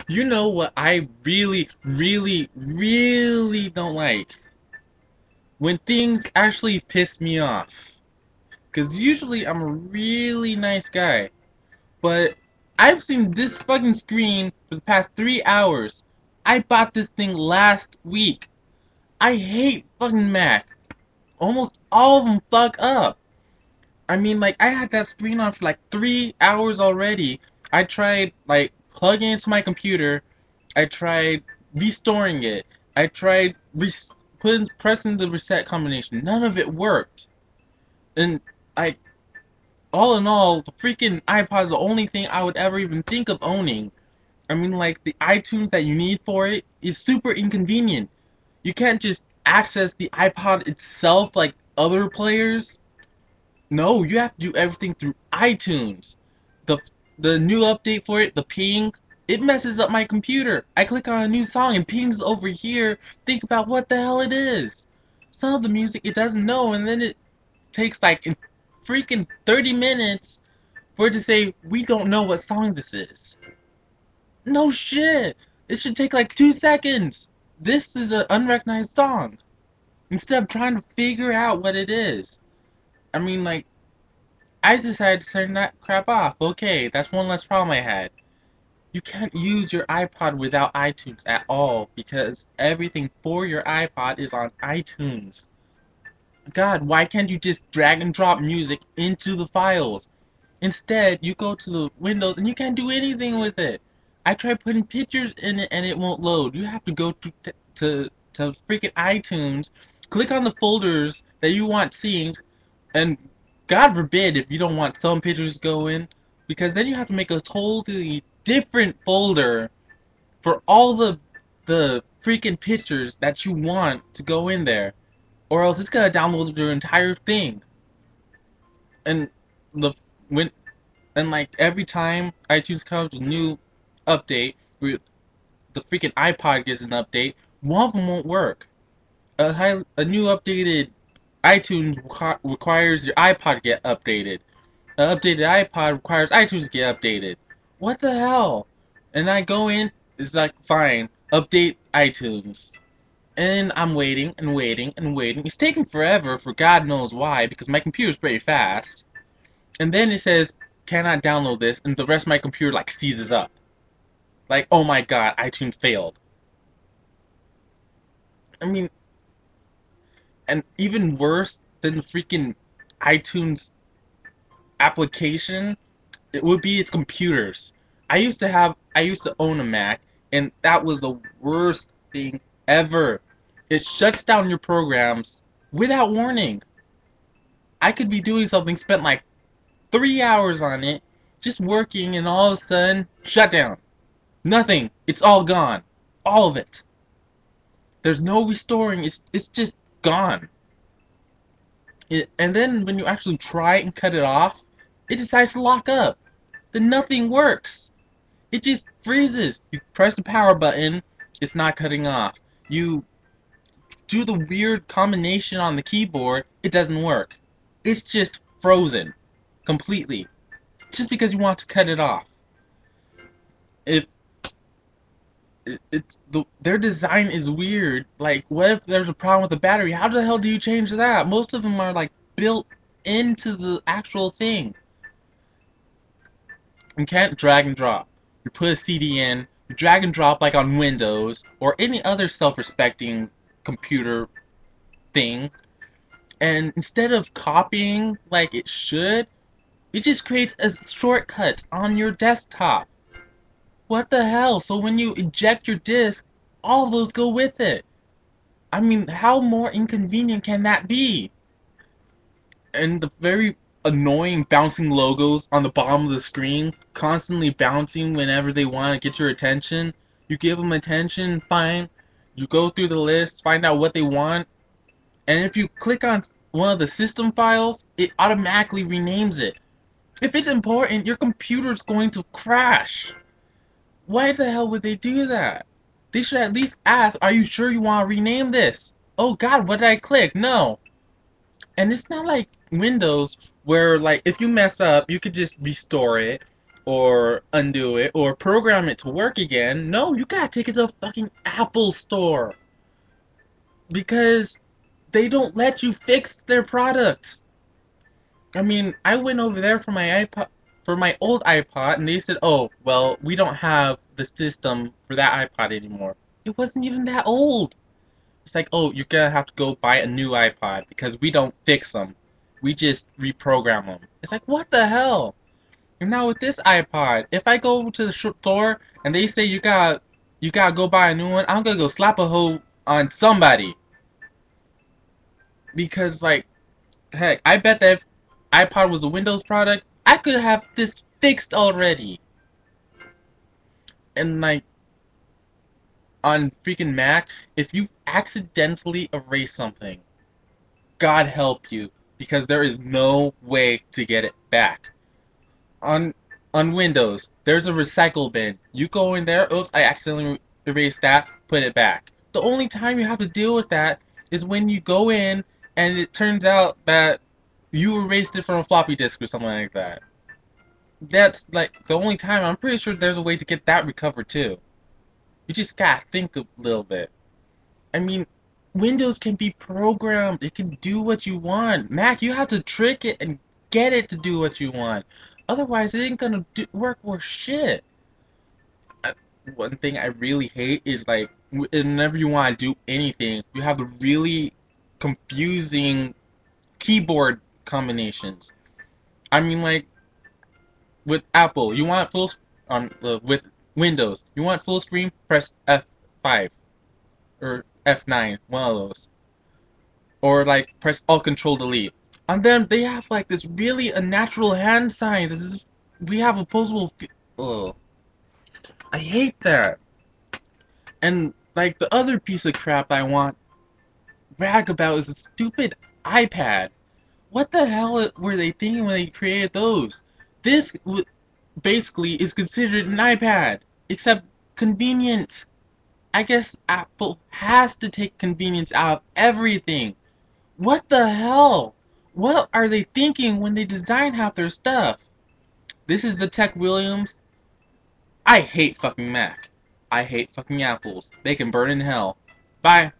You know what I really, really, really don't like? When things actually piss me off. Because usually I'm a really nice guy. But I've seen this fucking screen for the past 3 hours. I bought this thing last week. I hate fucking Mac. Almost all of them fuck up. I mean, like, I had that screen on for like 3 hours already. I tried, like, plugging it into my computer. I tried restoring it. I tried pressing the reset combination. None of it worked. And I, all in all, the freaking iPod is the only thing I would ever even think of owning. I mean, like, the iTunes that you need for it is super inconvenient. You can't just access the iPod itself like other players. No, you have to do everything through iTunes. The the new update for it, the ping, it messes up my computer. I click on a new song and pings over here. Think about what the hell it is. Some of the music it doesn't know, and then it takes like freaking 30 minutes for it to say we don't know what song this is. No shit. It should take like 2 seconds. This is an unrecognized song. Instead of trying to figure out what it is. I mean, like, I decided to turn that crap off. Okay, that's one less problem I had. You can't use your iPod without iTunes at all because everything for your iPod is on iTunes. God, why can't you just drag and drop music into the files? Instead, you go to the Windows and you can't do anything with it. I tried putting pictures in it and it won't load. You have to go to freaking iTunes, click on the folders that you want synced, and God forbid if you don't want some pictures to go in, because then you have to make a totally different folder for all the freaking pictures that you want to go in there, or else it's gonna download your entire thing. And the when and like every time iTunes comes with a new update, the freaking iPod gets an update, one of them won't work. A new updated iTunes requires your iPod to get updated. An updated iPod requires iTunes to get updated. What the hell? And I go in, it's like, fine, update iTunes. And I'm waiting and waiting and waiting. It's taking forever for God knows why, because my computer's pretty fast. And then it says, cannot download this, and the rest of my computer, like, seizes up. Like, oh my god, iTunes failed. I mean, and even worse than the freaking iTunes application, it would be its computers. I used to own a Mac, and that was the worst thing ever. It shuts down your programs without warning. I could be doing something, spent like 3 hours on it, just working, and all of a sudden, shut down. Nothing. It's all gone. All of it. There's no restoring. It's just gone. And then when you actually try and cut it off, it decides to lock up. Then nothing works. It just freezes. You press the power button, it's not cutting off. You do the weird combination on the keyboard, it doesn't work. It's just frozen. Completely. Just because you want to cut it off. If their design is weird. Like, what if there's a problem with the battery? How the hell do you change that? Most of them are like built into the actual thing. You can't drag and drop. You put a CD in, you drag and drop like on Windows or any other self-respecting computer thing, and instead of copying like it should, it just creates a shortcut on your desktop. What the hell? So when you eject your disk, all of those go with it. I mean, how more inconvenient can that be? And the very annoying bouncing logos on the bottom of the screen, constantly bouncing whenever they want to get your attention. You give them attention, fine. You go through the list, find out what they want, and if you click on one of the system files, it automatically renames it. If it's important, your computer's going to crash. Why the hell would they do that? They should at least ask, are you sure you want to rename this? Oh god, what did I click? No. And it's not like Windows where, like, if you mess up, you could just restore it. or undo it or program it to work again. No, you gotta take it to the fucking Apple store because they don't let you fix their products. I mean, I went over there for my iPod, for my old iPod, and they said, "Oh, well, we don't have the system for that iPod anymore." It wasn't even that old. It's like, "Oh, you're gonna have to go buy a new iPod because we don't fix them. We just reprogram them." It's like, what the hell? And now with this iPod, if I go over to the store and they say you gotta go buy a new one, I'm gonna go slap a hoe on somebody because like heck, I bet that if iPod was a Windows product, I could have this fixed already. And like on freaking Mac, if you accidentally erase something, God help you, because there is no way to get it back. On on Windows, there's a recycle bin. You go in there, oops, I accidentally erased that, put it back. The only time you have to deal with that is when you go in and it turns out that you erased it from a floppy disk or something like that. That's like the only time. I'm pretty sure there's a way to get that recovered too. You just gotta think a little bit. I mean, Windows can be programmed. It can do what you want. Mac, you have to trick it and get it to do what you want. Otherwise, it ain't gonna work worth shit. I, One thing I really hate is like whenever you want to do anything, you have the really confusing keyboard combinations. I mean, like with Apple, you want full on with Windows, you want full screen, press F5 or F9, one of those, or like press Alt Control Delete. On them, they have like this really unnatural hand signs, as if we have opposable. Oh, I hate that. And like the other piece of crap I want brag about is the stupid iPad. What the hell were they thinking when they created those? This basically is considered an iPad, except convenient. I guess Apple has to take convenience out of everything. What the hell? What are they thinking when they design half their stuff? This is the Tech Williams. I hate fucking Mac. I hate fucking Apples. They can burn in hell. Bye.